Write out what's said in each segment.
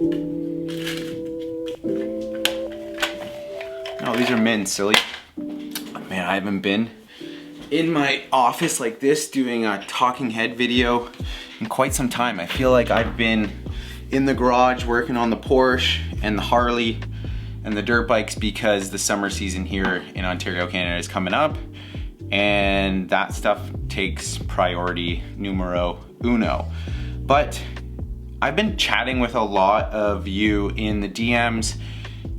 Oh, these are mint, silly. Man, I haven't been in my office like this doing a talking head video in quite some time. I feel like I've been in the garage working on the Porsche and the Harley and the dirt bikes because the summer season here in Ontario, Canada is coming up, and that stuff takes priority numero uno. But I've been chatting with a lot of you in the DMs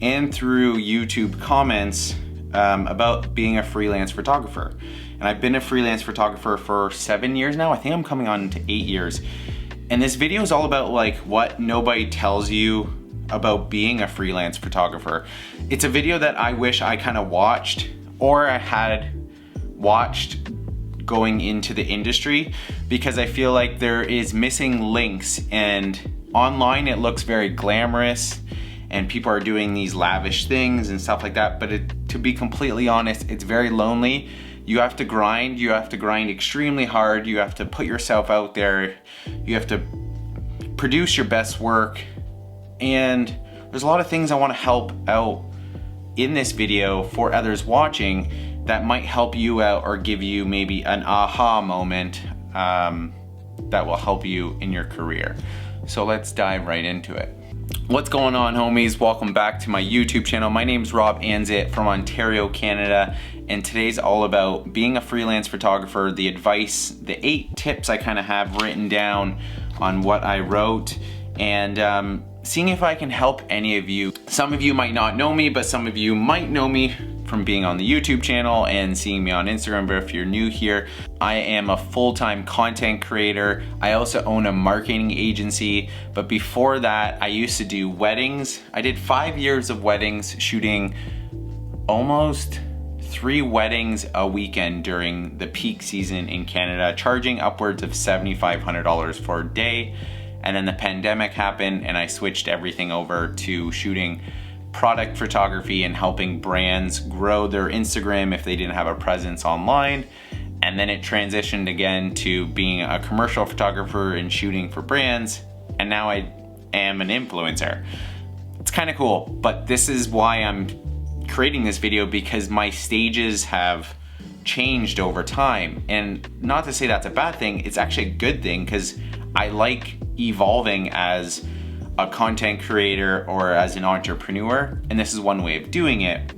and through YouTube comments about being a freelance photographer. And I've been a freelance photographer for 7 years now. I think I'm coming on to 8 years. And this video is all about like what nobody tells you about being a freelance photographer. It's a video that I wish I kind of watched, or I had watched going into the industry, because I feel like there is missing links, and online it looks very glamorous and people are doing these lavish things and stuff like that, but to be completely honest, it's very lonely. You have to grind extremely hard, you have to put yourself out there, you have to produce your best work, and there's a lot of things I want to help out in this video for others watching that might help you out or give you maybe an aha moment that will help you in your career. So let's dive right into it. What's going on, homies? Welcome back to my YouTube channel. My name's Rob Anzit from Ontario, Canada, and today's all about being a freelance photographer, the advice, the 8 tips I kind of have written down on what I wrote, and seeing if I can help any of you. Some of you might not know me, but some of you might know me from being on the YouTube channel and seeing me on Instagram. But if you're new here, I am a full-time content creator. I also own a marketing agency, but before that, I used to do weddings. I did 5 years of weddings, shooting almost 3 weddings a weekend during the peak season in Canada, charging upwards of $7,500 for a day. And then the pandemic happened and I switched everything over to shooting product photography and helping brands grow their Instagram if they didn't have a presence online. And then it transitioned again to being a commercial photographer and shooting for brands. And now I am an influencer. It's kind of cool, but this is why I'm creating this video, because my stages have changed over time. And not to say that's a bad thing, it's actually a good thing, because I like evolving as a content creator or as an entrepreneur, and this is one way of doing it.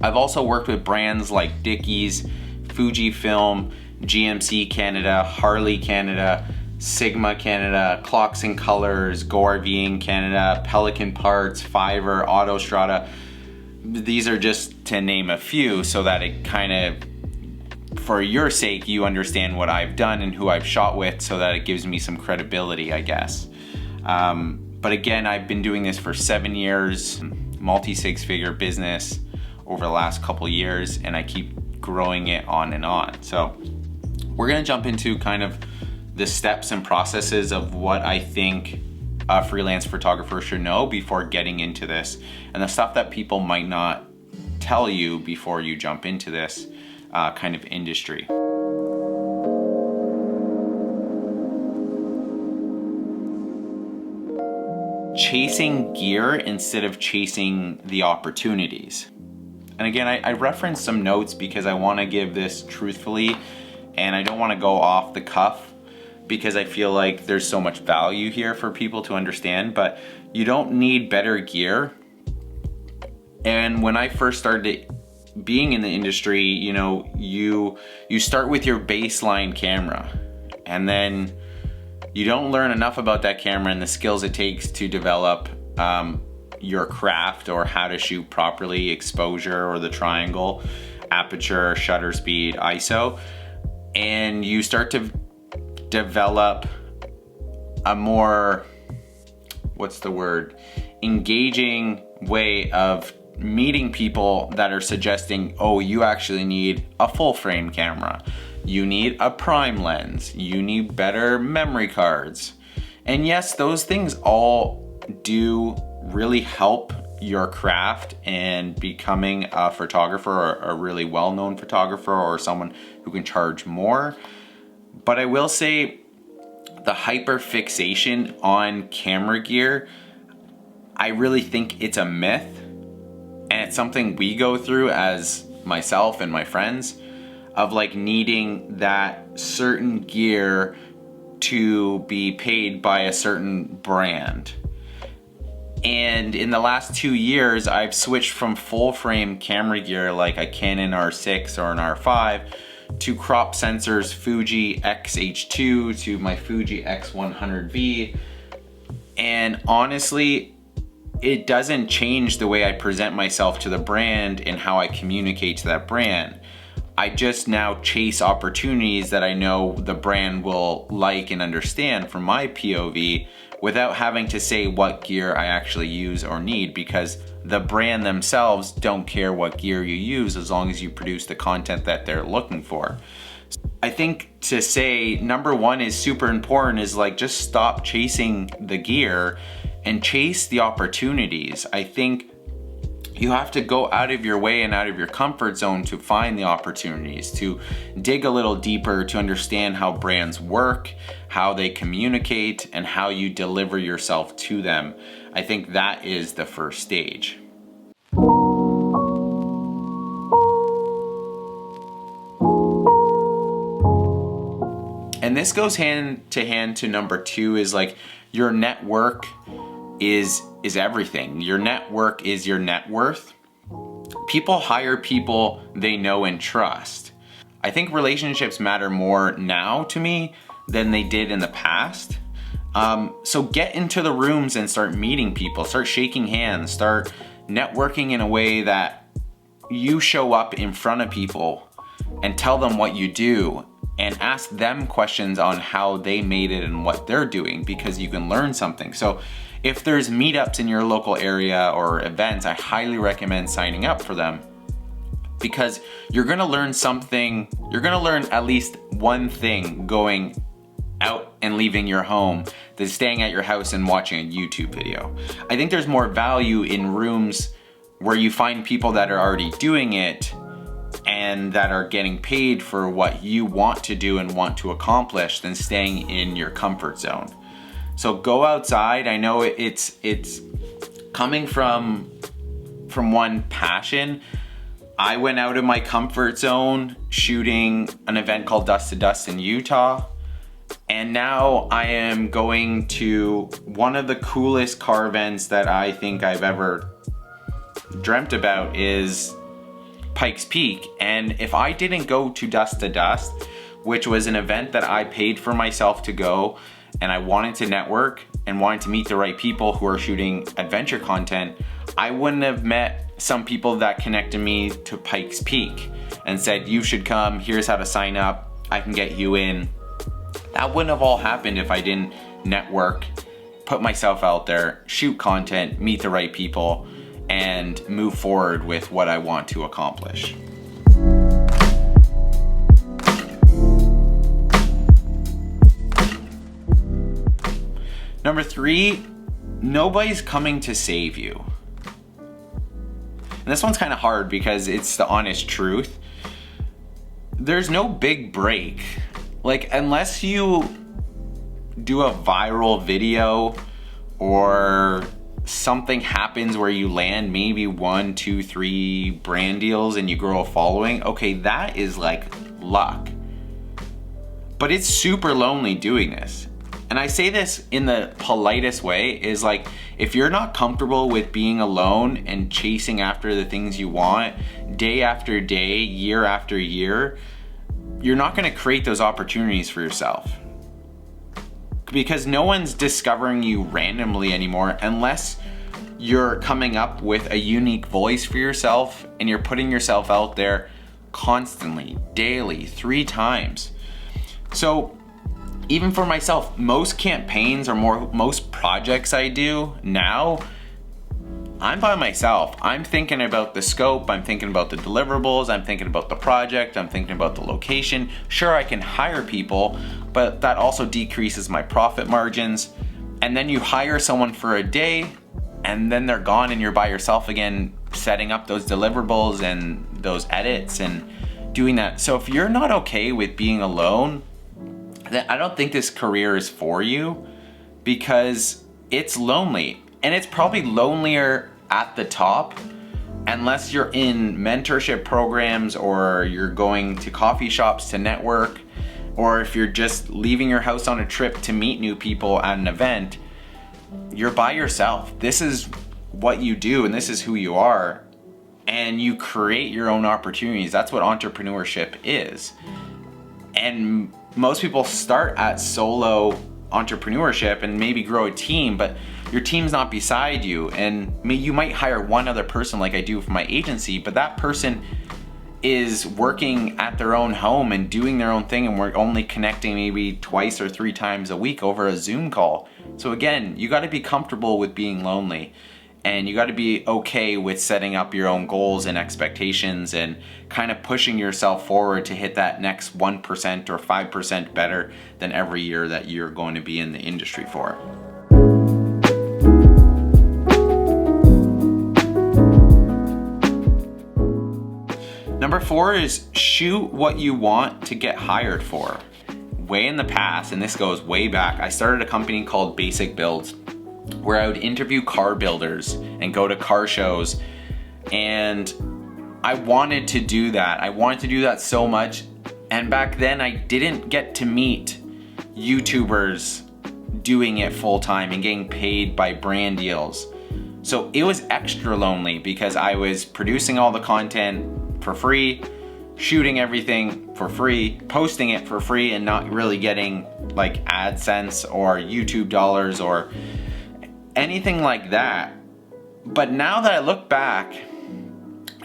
I've also worked with brands like Dickies, Fujifilm, GMC Canada, Harley Canada, Sigma Canada, Clocks and Colors, GoRVing Canada, Pelican Parts, Fiverr, Autostrada. These are just to name a few, so that it kind of, for your sake, you understand what I've done and who I've shot with, so that it gives me some credibility, I guess. But again, I've been doing this for 7 years, multi-6-figure business over the last couple years, and I keep growing it on and on. So we're gonna jump into kind of the steps and processes of what I think a freelance photographer should know before getting into this, and the stuff that people might not tell you before you jump into this kind of industry. Chasing gear instead of chasing the opportunities. And again, I referenced some notes because I want to give this truthfully, and I don't want to go off the cuff, because I feel like there's so much value here for people to understand. But you don't need better gear. And when I first started being in the industry, you know, you start with your baseline camera, and then you don't learn enough about that camera and the skills it takes to develop your craft, or how to shoot properly, exposure or the triangle, aperture, shutter speed, ISO, and you start to develop a more, engaging way of meeting people that are suggesting, oh, you actually need a full frame camera, you need a prime lens, you need better memory cards. And yes, those things all do really help your craft and becoming a photographer, or a really well-known photographer, or someone who can charge more. But I will say the hyper fixation on camera gear I really think it's a myth, and it's something we go through as myself and my friends, of like needing that certain gear to be paid by a certain brand. And in the last 2 years, I've switched from full frame camera gear like a Canon R6 or an R5 to crop sensors Fuji X-H2 to my Fuji X100V. And honestly, it doesn't change the way I present myself to the brand and how I communicate to that brand. I just now chase opportunities that I know the brand will like and understand from my POV without having to say what gear I actually use or need, because the brand themselves don't care what gear you use as long as you produce the content that they're looking for. I think to say number one is super important is like just stop chasing the gear and chase the opportunities. I think you have to go out of your way and out of your comfort zone to find the opportunities, to dig a little deeper, to understand how brands work, how they communicate, and how you deliver yourself to them. I think that is the first stage. And this goes hand to hand to number two, is like your network is everything. Your network is your net worth. People hire people they know and trust. I think relationships matter more now to me than they did in the past. So get into the rooms and start meeting people, start shaking hands, start networking in a way that you show up in front of people and tell them what you do and ask them questions on how they made it and what they're doing, because you can learn something. So if there's meetups in your local area or events, I highly recommend signing up for them, because you're gonna learn something, you're gonna learn at least one thing going out and leaving your home than staying at your house and watching a YouTube video. I think there's more value in rooms where you find people that are already doing it and that are getting paid for what you want to do and want to accomplish than staying in your comfort zone. So go outside. I know it's coming from one passion. I went out of my comfort zone shooting an event called Dust to Dust in Utah. And now I am going to one of the coolest car events that I think I've ever dreamt about, is Pikes Peak. And if I didn't go to Dust to Dust, which was an event that I paid for myself to go, and I wanted to network and wanted to meet the right people who are shooting adventure content, I wouldn't have met some people that connected me to Pikes Peak and said, you should come, here's how to sign up, I can get you in. That wouldn't have all happened if I didn't network, put myself out there, shoot content, meet the right people, and move forward with what I want to accomplish. Number three, nobody's coming to save you. And this one's kind of hard because it's the honest truth. There's no big break. Like, unless you do a viral video or something happens where you land maybe 1, 2, 3 brand deals and you grow a following, okay, that is like luck. But it's super lonely doing this. And I say this in the politest way, is like, if you're not comfortable with being alone and chasing after the things you want day after day, year after year, you're not gonna create those opportunities for yourself. Because no one's discovering you randomly anymore unless you're coming up with a unique voice for yourself and you're putting yourself out there constantly, daily, 3 times. So even for myself, most campaigns or most projects I do now, I'm by myself. I'm thinking about the scope, I'm thinking about the deliverables, I'm thinking about the project, I'm thinking about the location. Sure, I can hire people, but that also decreases my profit margins. And then you hire someone for a day and then they're gone and you're by yourself again, setting up those deliverables and those edits and doing that. So if you're not okay with being alone, then I don't think this career is for you, because it's lonely. And it's probably lonelier at the top unless you're in mentorship programs or you're going to coffee shops to network, or if you're just leaving your house on a trip to meet new people at an event. You're by yourself. This is what you do and this is who you are, and you create your own opportunities. That's what entrepreneurship is. And most people start at solo entrepreneurship and maybe grow a team, but your team's not beside you, and you might hire one other person like I do for my agency, but that person is working at their own home and doing their own thing, and we're only connecting maybe twice or 3 times a week over a Zoom call. So again, you got to be comfortable with being lonely, and you got to be okay with setting up your own goals and expectations and kind of pushing yourself forward to hit that next 1% or 5% better than every year that you're going to be in the industry for. Number 4 is shoot what you want to get hired for. Way in the past, and this goes way back, I started a company called Basic Builds, where I would interview car builders and go to car shows. And I wanted to do that. I wanted to do that so much. And back then I didn't get to meet YouTubers doing it full time and getting paid by brand deals. So it was extra lonely because I was producing all the content for free, shooting everything for free, posting it for free, and not really getting like AdSense or YouTube dollars or anything like that. But now that I look back,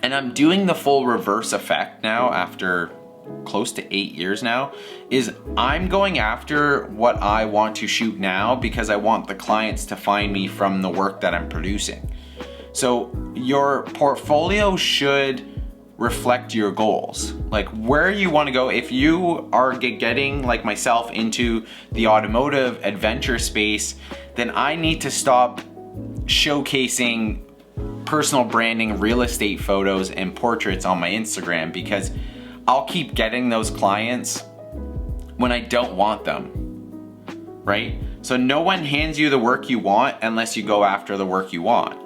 and I'm doing the full reverse effect now after close to 8 years now, is I'm going after what I want to shoot now because I want the clients to find me from the work that I'm producing. So your portfolio should reflect your goals, like where you want to go. If you are getting like myself into the automotive adventure space, then I need to stop showcasing personal branding, real estate photos and portraits on my Instagram, because I'll keep getting those clients when I don't want them, right? So no one hands you the work you want unless you go after the work you want.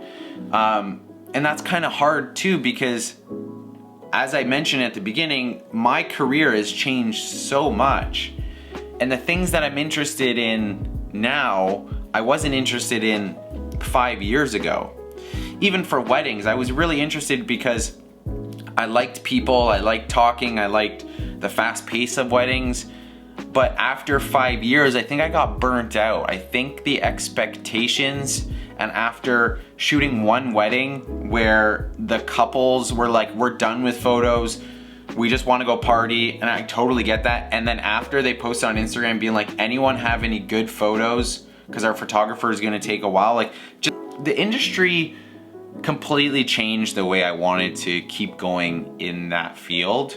And that's kind of hard too, because as I mentioned at the beginning, my career has changed so much. And the things that I'm interested in now, I wasn't interested in 5 years ago. Even for weddings, I was really interested because I liked people, I liked talking, I liked the fast pace of weddings. But after 5 years, I think I got burnt out. I think the expectations, and after shooting one wedding where the couples were like, we're done with photos, we just want to go party, and I totally get that. And then after they posted on Instagram being like, anyone have any good photos? Because our photographer is going to take a while. Like, just the industry completely changed the way I wanted to keep going in that field.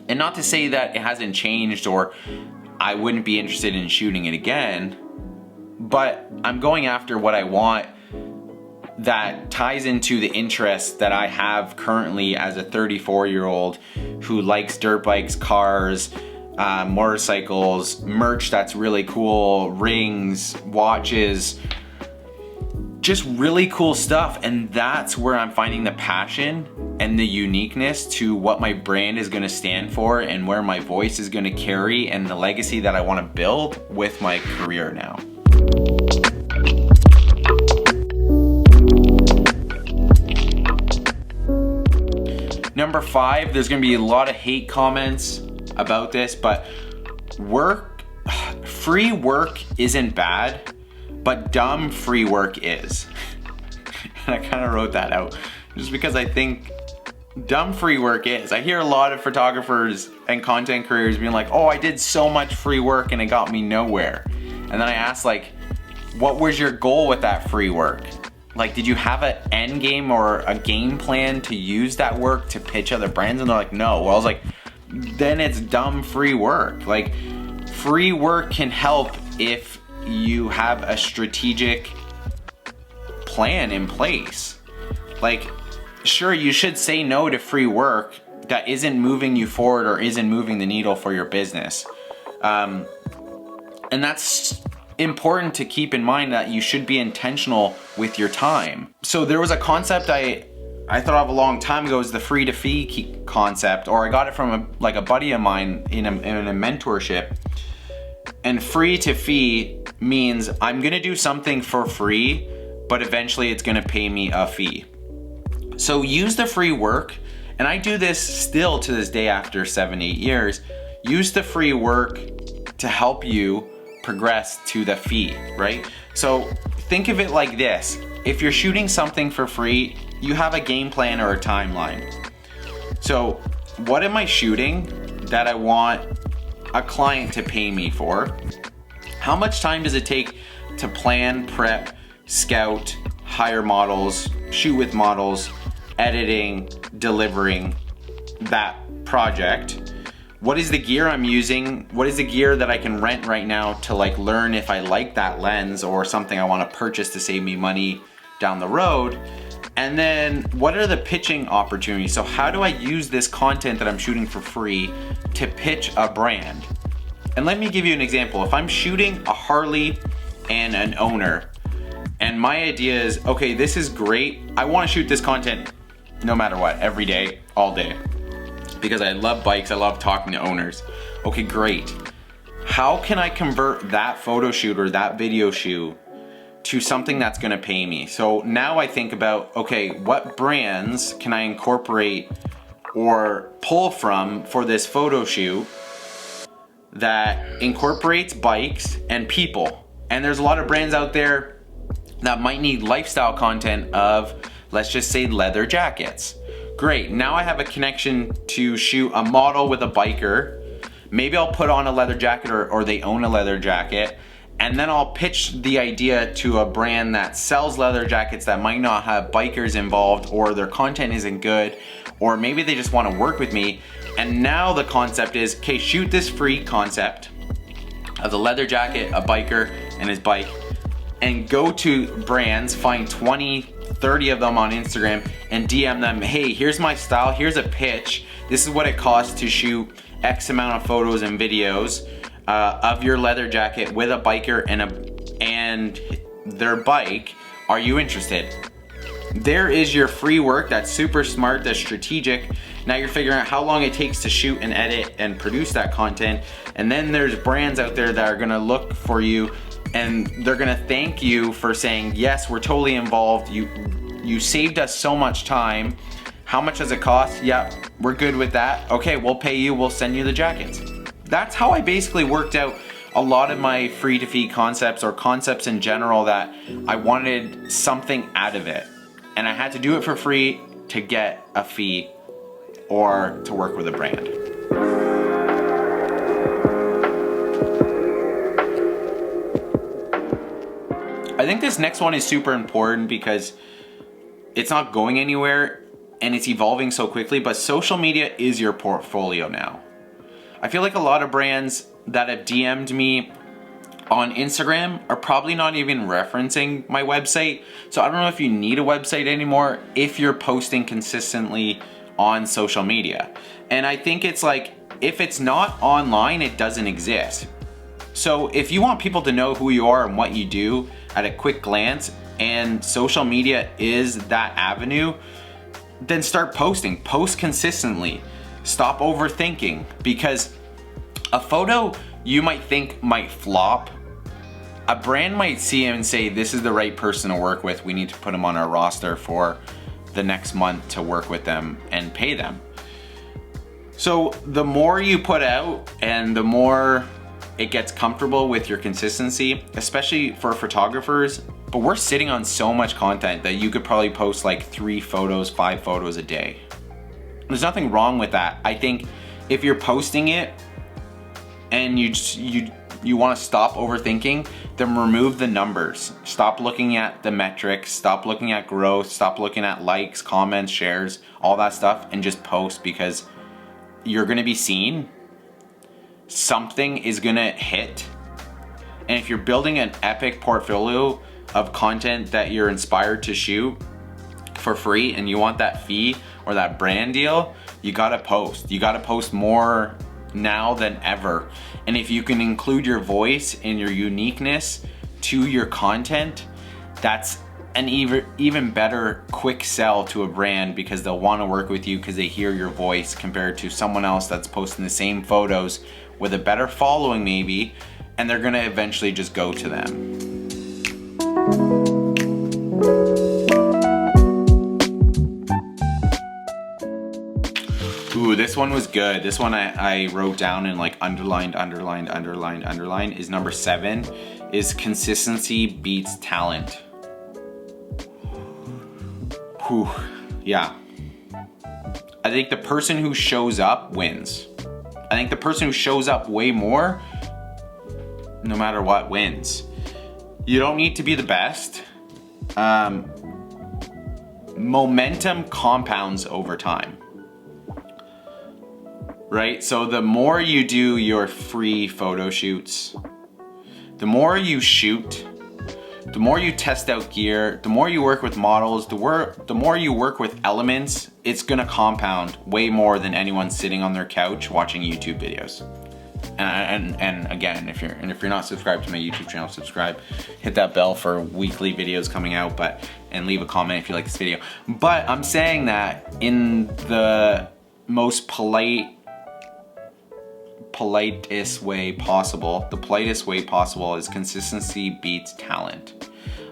And not to say that it hasn't changed or I wouldn't be interested in shooting it again, but I'm going after what I want that ties into the interests that I have currently as a 34-year-old who likes dirt bikes, cars, motorcycles, merch that's really cool, rings, watches, just really cool stuff. And that's where I'm finding the passion and the uniqueness to what my brand is going to stand for and where my voice is going to carry and the legacy that I want to build with my career now. Number 5, there's going to be a lot of hate comments about this, but free work isn't bad, but dumb free work is. And I kind of wrote that out just because I think dumb free work is. I hear a lot of photographers and content creators being like, oh, I did so much free work and it got me nowhere. And then I asked, like, what was your goal with that free work? Like, did you have an end game or a game plan to use that work to pitch other brands? And they're like, no. Well, I was like, then it's dumb free work. Like, free work can help if you have a strategic plan in place. Like, sure, you should say no to free work that isn't moving you forward or isn't moving the needle for your business. And that's important to keep in mind that you should be intentional with your time. So there was a concept I thought of a long time ago, is the free to fee concept, or I got it from a buddy of mine in a mentorship. And free to fee means I'm gonna do something for free, but eventually it's gonna pay me a fee. So use the free work, and I do this still to this day after 7-8 years. Use the free work to help you progress to the fee, right? So think of it like this. If you're shooting something for free, you have a game plan or a timeline. So what am I shooting that I want a client to pay me for? How much time does it take to plan, prep, scout, hire models, shoot with models, editing, delivering that project? What is the gear I'm using? What is the gear that I can rent right now to like learn if I like that lens or something I want to purchase to save me money down the road? And then what are the pitching opportunities? So how do I use this content that I'm shooting for free to pitch a brand? And let me give you an example. If I'm shooting a Harley and an owner, and my idea is, okay, this is great. I want to shoot this content no matter what, every day, all day, because I love bikes, I love talking to owners. Okay, great. How can I convert that photo shoot or that video shoot to something that's gonna pay me? So now I think about, okay, what brands can I incorporate or pull from for this photo shoot that incorporates bikes and people? And there's a lot of brands out there that might need lifestyle content of, let's just say, leather jackets. Great, now I have a connection to shoot a model with a biker. Maybe I'll put on a leather jacket or they own a leather jacket, and then I'll pitch the idea to a brand that sells leather jackets that might not have bikers involved, or their content isn't good, or maybe they just want to work with me. And now the concept is, okay, shoot this free concept of the leather jacket, a biker, and his bike, and go to brands, find 20, 30 of them on Instagram and DM them, hey, here's my style, here's a pitch, this is what it costs to shoot X amount of photos and videos of your leather jacket with a biker and their bike. Are you interested? There is your free work. That's super smart, that's strategic. Now you're figuring out how long it takes to shoot and edit and produce that content. And then there's brands out there that are gonna look for you and they're gonna thank you for saying, yes, we're totally involved. You saved us so much time. How much does it cost? Yep, we're good with that. Okay, we'll pay you, we'll send you the jackets. That's how I basically worked out a lot of my free to fee concepts, or concepts in general, that I wanted something out of it. And I had to do it for free to get a fee or to work with a brand. I think this next one is super important because it's not going anywhere and it's evolving so quickly, but social media is your portfolio now. I feel like a lot of brands that have DM'd me on Instagram are probably not even referencing my website. So I don't know if you need a website anymore if you're posting consistently on social media. And I think it's like, if it's not online, it doesn't exist. So if you want people to know who you are and what you do at a quick glance, and social media is that avenue, then start posting. Post consistently. Stop overthinking, because a photo you might think might flop, a brand might see him and say, this is the right person to work with. We need to put him on our roster for the next month to work with them and pay them. So the more you put out and the more it gets comfortable with your consistency, especially for photographers. But we're sitting on so much content that you could probably post like 3 photos, 5 photos a day. There's nothing wrong with that. I think if you're posting it and you want to stop overthinking, then remove the numbers. Stop looking at the metrics, stop looking at growth, stop looking at likes, comments, shares, all that stuff, and just post, because you're gonna be seen. Something is gonna hit. And if you're building an epic portfolio of content that you're inspired to shoot for free and you want that fee or that brand deal, you gotta post. You gotta post more now than ever. And if you can include your voice and your uniqueness to your content, that's an even better quick sell to a brand, because they'll want to work with you because they hear your voice compared to someone else that's posting the same photos with a better following maybe, and they're gonna eventually just go to them. Ooh, this one was good. This one I wrote down and like underlined, is number 7, is consistency beats talent. Whew, yeah. I think the person who shows up wins. I think the person who shows up way more, no matter what, wins. You don't need to be the best. Momentum compounds over time. Right? So the more you do your free photo shoots, the more you shoot, the more you test out gear, the more you work with models, the more you work with elements, it's gonna compound way more than anyone sitting on their couch watching YouTube videos. And again, if you're not subscribed to my YouTube channel, subscribe, hit that bell for weekly videos coming out, and leave a comment if you like this video. But I'm saying that in the most politest way possible. The politest way possible is consistency beats talent.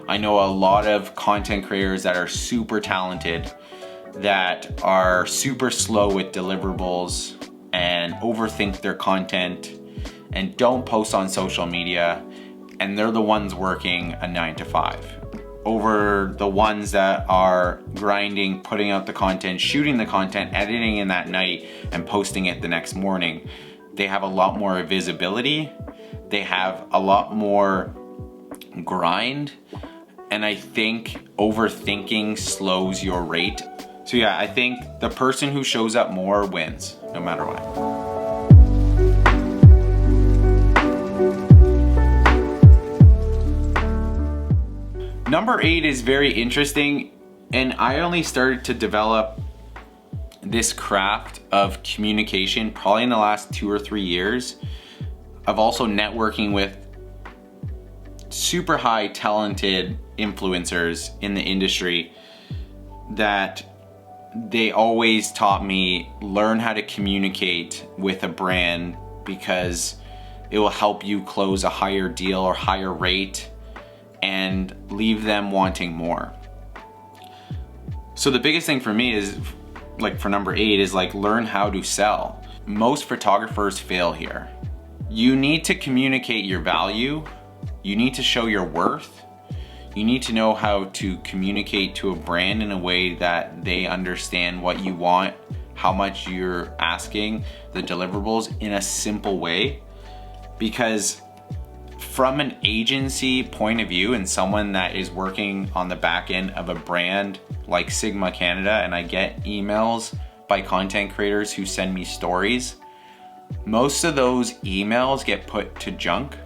I know a lot of content creators that are super talented, that are super slow with deliverables and overthink their content and don't post on social media, and they're the ones working a 9-to-5 over the ones that are grinding, putting out the content, shooting the content, editing in that night and posting it the next morning. They have a lot more visibility, they have a lot more grind, and I think overthinking slows your rate. So yeah, I think the person who shows up more wins, no matter what. Number 8 is very interesting, and I only started to develop this craft of communication probably in the last 2 or 3 years of also networking with super high talented influencers in the industry, that they always taught me, learn how to communicate with a brand because it will help you close a higher deal or higher rate and leave them wanting more. So the biggest thing for me is, like for number 8, is like learn how to sell. Most photographers fail here. You need to communicate your value. You need to show your worth. You need to know how to communicate to a brand in a way that they understand what you want, how much you're asking, the deliverables in a simple way. Because from an agency point of view and someone that is working on the back end of a brand like Sigma Canada, and I get emails by content creators who send me stories, most of those emails get put to junk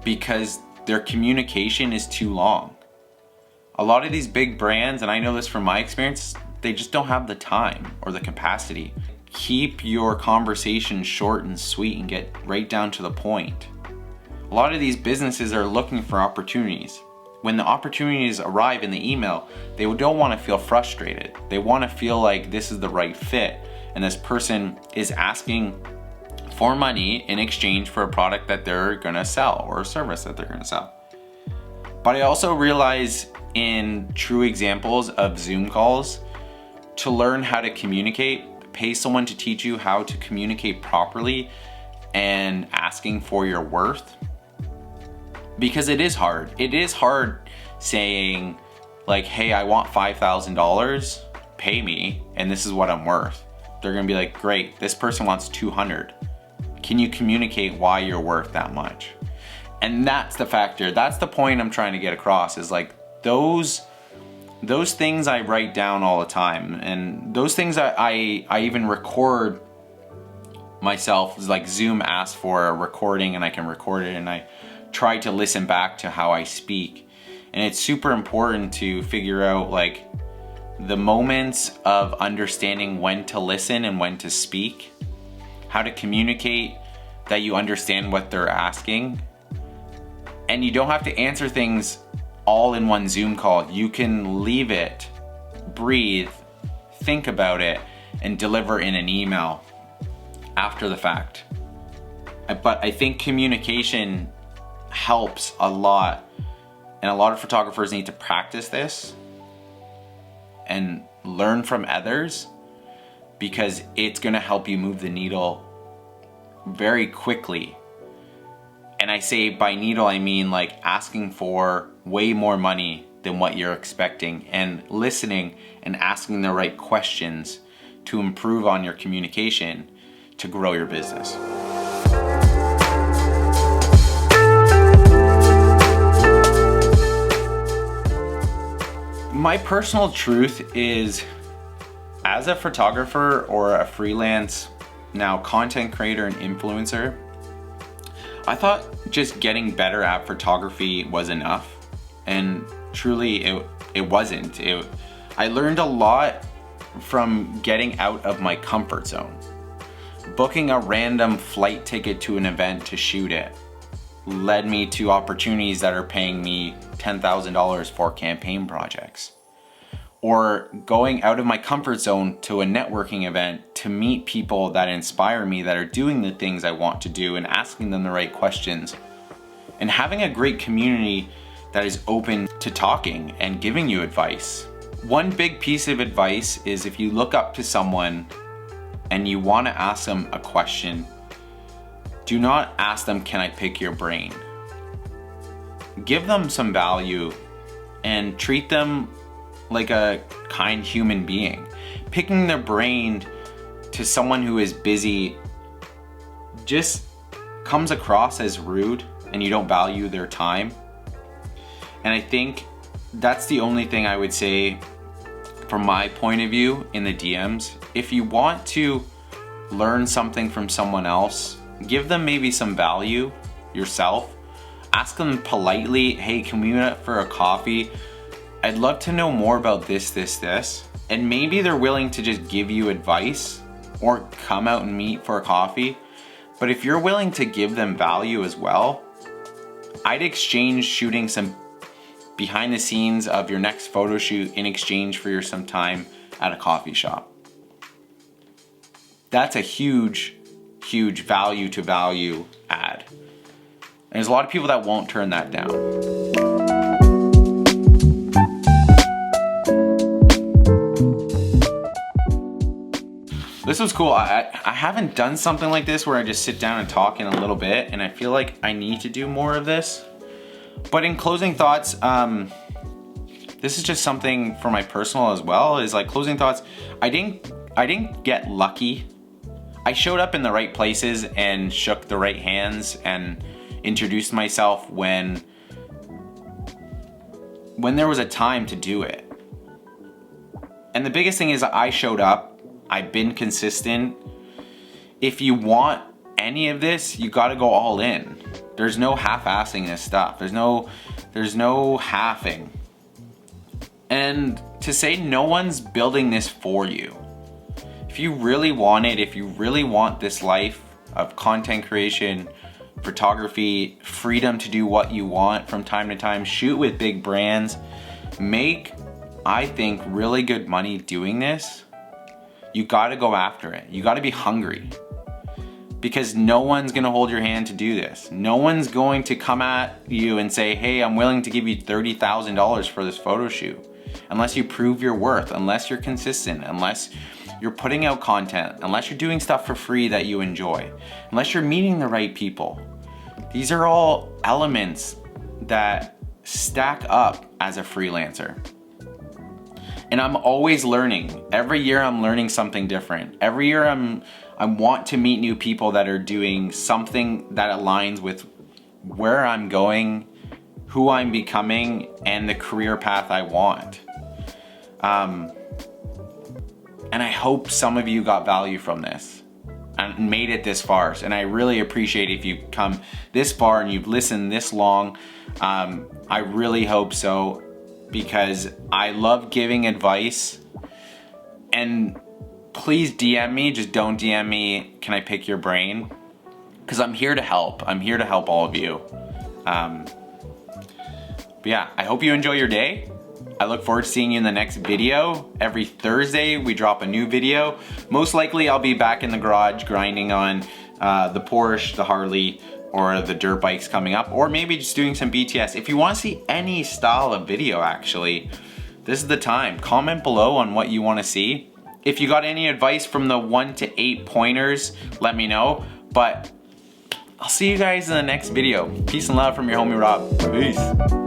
because their communication is too long. A lot of these big brands, and I know this from my experience, they just don't have the time or the capacity. Keep your conversation short and sweet and get right down to the point. A lot of these businesses are looking for opportunities. When the opportunities arrive in the email, they don't want to feel frustrated. They want to feel like this is the right fit, and this person is asking for money in exchange for a product that they're gonna sell or a service that they're gonna sell. But I also realize in true examples of Zoom calls, to learn how to communicate, pay someone to teach you how to communicate properly and asking for your worth. Because it is hard. It is hard saying like, hey, I want $5,000, pay me, and this is what I'm worth. They're gonna be like, great, this person wants 200. Can you communicate why you're worth that much? And that's the factor. That's the point I'm trying to get across, is like those things I write down all the time, and those things I even record myself. Like Zoom asks for a recording and I can record it, and I try to listen back to how I speak. And it's super important to figure out like the moments of understanding when to listen and when to speak how to communicate that you understand what they're asking. And you don't have to answer things all in one Zoom call. You can leave it, breathe, think about it, and deliver in an email after the fact. But I think communication helps a lot, and a lot of photographers need to practice this and learn from others, because it's gonna help you move the needle very quickly. And I say by needle, I mean like asking for way more money than what you're expecting, and listening and asking the right questions to improve on your communication to grow your business. My personal truth is, as a photographer or a freelance, now content creator and influencer, I thought just getting better at photography was enough, and truly it wasn't. I learned a lot from getting out of my comfort zone. Booking a random flight ticket to an event to shoot it led me to opportunities that are paying me $10,000 for campaign projects. Or going out of my comfort zone to a networking event to meet people that inspire me, that are doing the things I want to do, and asking them the right questions. And having a great community that is open to talking and giving you advice. One big piece of advice is, if you look up to someone and you want to ask them a question, do not ask them, "Can I pick your brain?" Give them some value and treat them like a kind human being. Picking their brain to someone who is busy just comes across as rude, and you don't value their time. And I think that's the only thing I would say from my point of view in the DMs. If you want to learn something from someone else, give them maybe some value yourself. Ask them politely, "Hey, can we meet up for a coffee? I'd love to know more about this. And maybe they're willing to just give you advice or come out and meet for a coffee. But if you're willing to give them value as well, I'd exchange shooting some behind the scenes of your next photo shoot in exchange for some time at a coffee shop. That's a huge value to value add. And there's a lot of people that won't turn that down. This was cool. I haven't done something like this where I just sit down and talk in a little bit, and I feel like I need to do more of this. But in closing thoughts, this is just something for my personal as well, is like closing thoughts. I didn't get lucky. I showed up in the right places and shook the right hands and introduced myself when there was a time to do it. And the biggest thing is I showed up. I've been consistent. If you want any of this, you gotta go all in. There's no half-assing this stuff. There's no halving. And to say no one's building this for you. If you really want it, if you really want this life of content creation, photography, freedom to do what you want from time to time, shoot with big brands, make, I think, really good money doing this, you gotta go after it. You gotta be hungry, because no one's gonna hold your hand to do this. No one's going to come at you and say, "Hey, I'm willing to give you $30,000 for this photo shoot," unless you prove your worth, unless you're consistent, unless you're putting out content, unless you're doing stuff for free that you enjoy, unless you're meeting the right people. These are all elements that stack up as a freelancer. And I'm always learning. Every year I'm learning something different. Every year I want to meet new people that are doing something that aligns with where I'm going, who I'm becoming, and the career path I want. And I hope some of you got value from this and made it this far. And I really appreciate if you've come this far and you've listened this long. I really hope so, because I love giving advice. And please please DM me. Just don't DM me, can I pick your brain? Because I'm here to help. I'm here to help all of you. But yeah, I hope you enjoy your day. I look forward to seeing you in the next video. Every Thursday we drop a new video. Most likely I'll be back in the garage grinding on the Porsche, the Harley, or the dirt bikes coming up, or maybe just doing some BTS. If you want to see any style of video, actually, this is the time. Comment below on what you want to see. If you got any advice from the 1 to 8 pointers, let me know. But I'll see you guys in the next video. Peace and love from your homie Rob. Peace.